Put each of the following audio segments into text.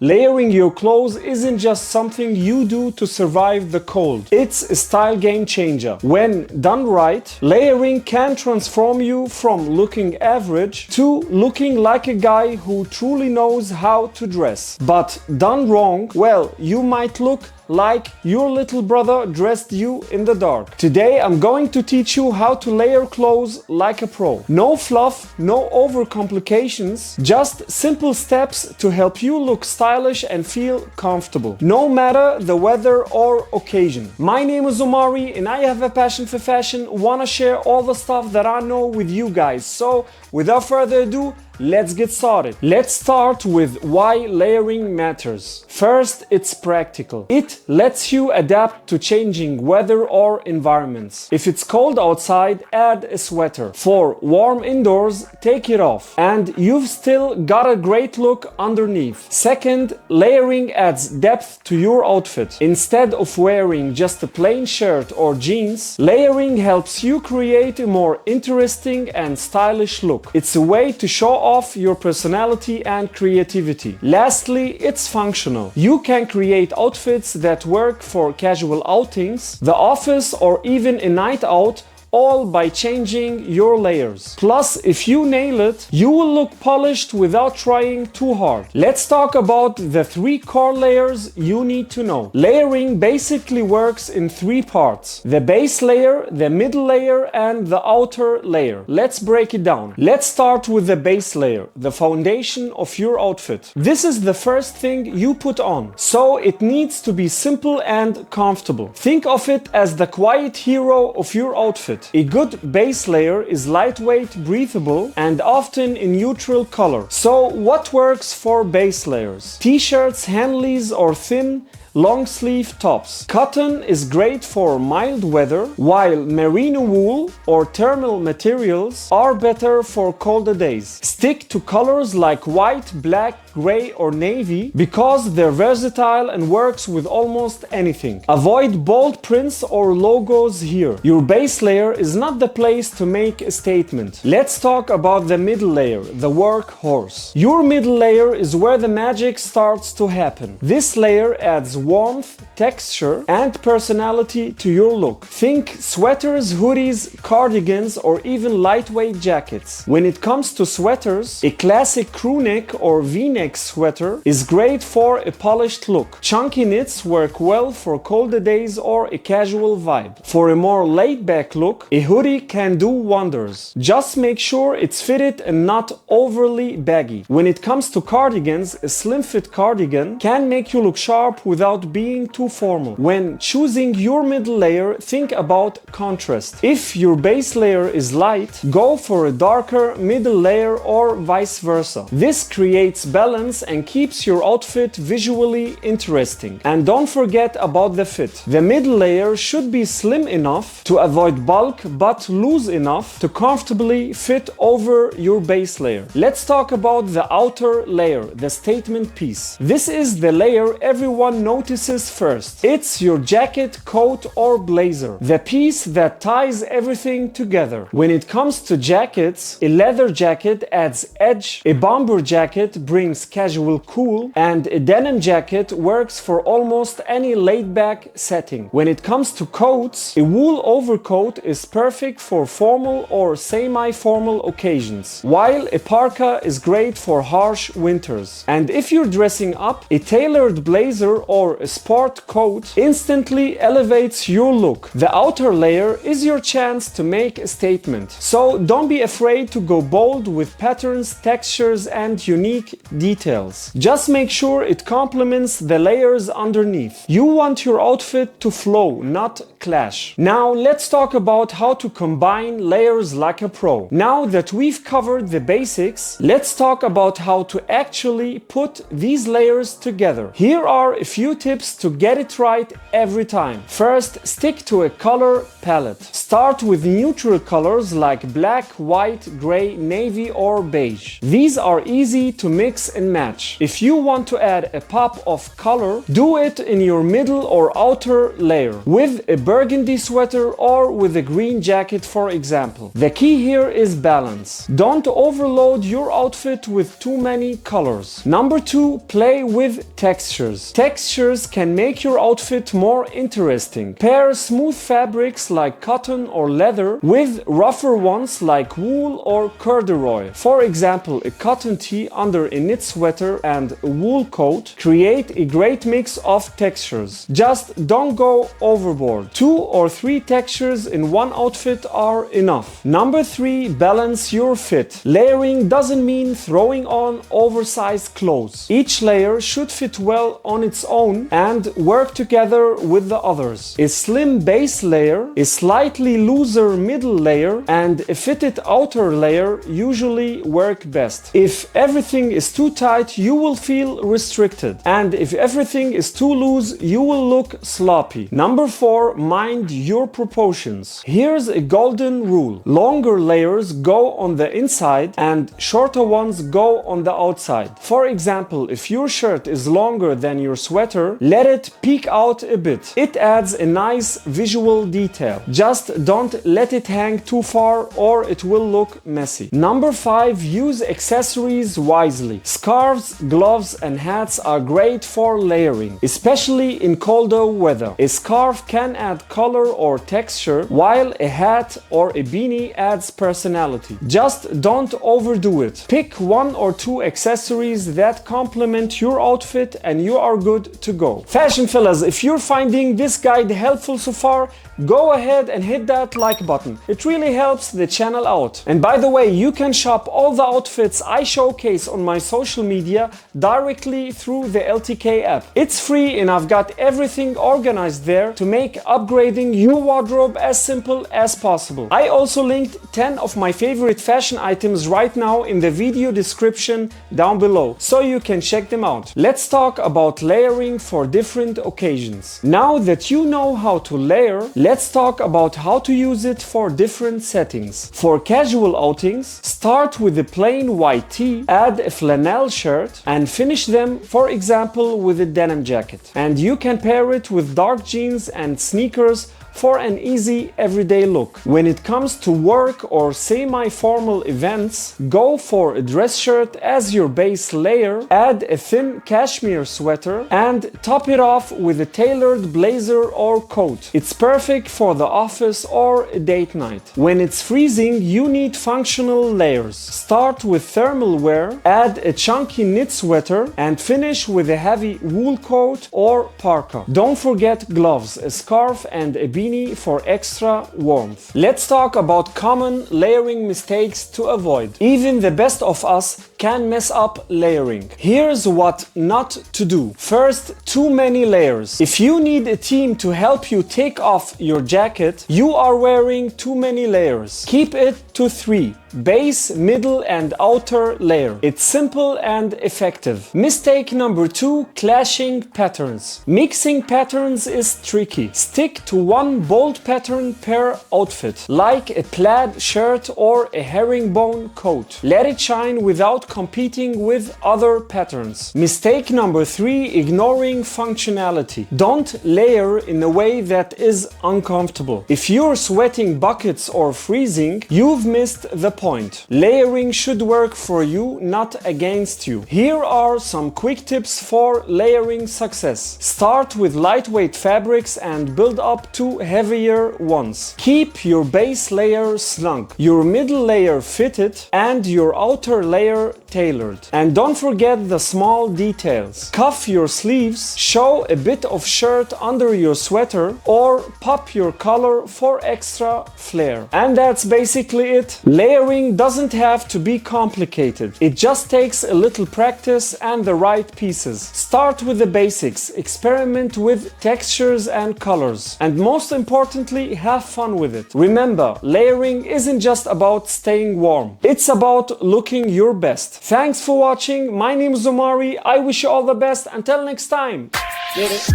Layering your clothes isn't just something you do to survive the cold. It's a style game changer. When done right, layering can transform you from looking average to looking like a guy who truly knows how to dress. But done wrong, well, you might look like your little brother dressed you in the dark. Today I'm going to teach you how to layer clothes like a pro. No fluff, no overcomplications, just simple steps to help you look stylish and feel comfortable, no matter the weather or occasion. My name is Omari and I have a passion for fashion, wanna share all the stuff that I know with you guys. So without further ado, let's get started. Let's start with why layering matters. First, it's practical. It lets you adapt to changing weather or environments. If it's cold outside, add a sweater. For warm indoors, take it off. And you've still got a great look underneath. Second, layering adds depth to your outfit. Instead of wearing just a plain shirt or jeans, layering helps you create a more interesting and stylish look. It's a way to show off your personality and creativity. Lastly, it's functional. You can create outfits that work for casual outings, the office, or even a night out, all by changing your layers. Plus, if you nail it, you will look polished without trying too hard. Let's talk about the 3 core layers you need to know. Layering basically works in 3 parts: the base layer, the middle layer, and the outer layer. Let's break it down. Let's start with the base layer, the foundation of your outfit. This is the first thing you put on, so it needs to be simple and comfortable. Think of it as the quiet hero of your outfit. A good base layer is lightweight, breathable, and often in neutral color. So what works for base layers? T-shirts, handleys, or thin long sleeve tops. Cotton is great for mild weather, while merino wool or thermal materials are better for colder days. Stick to colors like white, black, gray, or navy because they're versatile and works with almost anything. Avoid bold prints or logos here. Your base layer is not the place to make a statement. Let's talk about the middle layer, the workhorse. Your middle layer is where the magic starts to happen. This layer adds warmth, texture, and personality to your look. Think sweaters, hoodies, cardigans, or even lightweight jackets. When it comes to sweaters, a classic crew neck or V-neck sweater is great for a polished look. Chunky knits work well for colder days or a casual vibe. For a more laid-back look, a hoodie can do wonders. Just make sure it's fitted and not overly baggy. When it comes to cardigans, a slim-fit cardigan can make you look sharp without being too formal. When choosing your middle layer, think about contrast. If your base layer is light, go for a darker middle layer or vice versa. This creates balance and keeps your outfit visually interesting. And don't forget about the fit. The middle layer should be slim enough to avoid bulk but loose enough to comfortably fit over your base layer. Let's talk about the outer layer, the statement piece. This is the layer everyone notices first. It's your jacket, coat, or blazer, the piece that ties everything together. When it comes to jackets, a leather jacket adds edge, a bomber jacket brings casual cool, and a denim jacket works for almost any laid-back setting. When it comes to coats, a wool overcoat is perfect for formal or semi-formal occasions, while a parka is great for harsh winters. And if you're dressing up, a tailored blazer or a sport coat instantly elevates your look. The outer layer is your chance to make a statement. So don't be afraid to go bold with patterns, textures, and unique details. Just make sure it complements the layers underneath. You want your outfit to flow, not clash. Now let's talk about how to combine layers like a pro. Now that we've covered the basics, let's talk about how to actually put these layers together. Here are a few tips to get it right every time. First, stick to a color palette. Start with neutral colors like black, white, gray, navy, or beige. These are easy to mix and match. If you want to add a pop of color, do it in your middle or outer layer with a burgundy sweater or with a green jacket, for example. The key here is balance. Don't overload your outfit with too many colors. Number 2, play with textures. Textures can make your outfit more interesting. Pair smooth fabrics like cotton or leather with rougher ones like wool or corduroy. For example, a cotton tee under a knit sweater and a wool coat create a great mix of textures. Just don't go overboard. 2 or 3 textures in one outfit are enough. Number 3, balance your fit. Layering doesn't mean throwing on oversized clothes. Each layer should fit well on its own and work together with the others. A slim base layer, a slightly looser middle layer, and a fitted outer layer usually work best. If everything is too tight, you will feel restricted, and if everything is too loose, you will look sloppy. Number 4, mind your proportions. Here's a golden rule. Longer layers go on the inside and shorter ones go on the outside. For example, if your shirt is longer than your sweater, let it peek out a bit. It adds a nice visual detail. Just don't let it hang too far or it will look messy. Number 5, use accessories wisely. Scarves, gloves, and hats are great for layering, especially in colder weather. A scarf can add color or texture, while a hat or a beanie adds personality. Just don't overdo it. Pick 1 or 2 accessories that complement your outfit and you are good to go. Fashion fellas, if you're finding this guide helpful so far, go ahead and hit that like button. It really helps the channel out. And by the way, you can shop all the outfits I showcase on my social media directly through the LTK app. It's free and I've got everything organized there to make upgrading your wardrobe as simple as possible. I also linked 10 of my favorite fashion items right now in the video description down below, so you can check them out. Let's talk about layering for different occasions. Now that you know how to layer, let's talk about how to use it for different settings. For casual outings, start with a plain white tee, add a flannel shirt, and finish them, for example, with a denim jacket. And you can pair it with dark jeans and sneakers for an easy everyday look. When it comes to work or semi-formal events, go for a dress shirt as your base layer, add a thin cashmere sweater, and top it off with a tailored blazer or coat. It's perfect for the office or a date night. When it's freezing, you need functional layers. Start with thermal wear, add a chunky knit sweater, and finish with a heavy wool coat or parka. Don't forget gloves, a scarf, and a beanie for extra warmth. Let's talk about common layering mistakes to avoid. Even the best of us can mess up layering. Here's what not to do. First, too many layers. If you need a team to help you take off your jacket, you are wearing too many layers. Keep it to 3. Base, middle, and outer layer. It's simple and effective. Mistake number 2, clashing patterns. Mixing patterns is tricky. Stick to one bold pattern per outfit, like a plaid shirt or a herringbone coat. Let it shine without competing with other patterns. Mistake number 3, ignoring functionality. Don't layer in a way that is uncomfortable. If you're sweating buckets or freezing, you've missed the point. Layering should work for you, not against you. Here are some quick tips for layering success. Start with lightweight fabrics and build up to heavier ones. Keep your base layer snug, your middle layer fitted, and your outer layer tailored. And don't forget the small details. Cuff your sleeves, show a bit of shirt under your sweater, or pop your collar for extra flair. And that's basically it. Layering doesn't have to be complicated. It just takes a little practice and the right pieces. Start with the basics, experiment with textures and colors, and most importantly, have fun with it. Remember, layering isn't just about staying warm. It's about looking your best. Thanks for watching. My name is Omari. I wish you all the best. Until next time. Get it?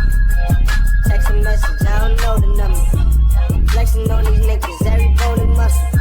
Text a message, I don't know the number. Flexing on these niggas, every bone and muscle.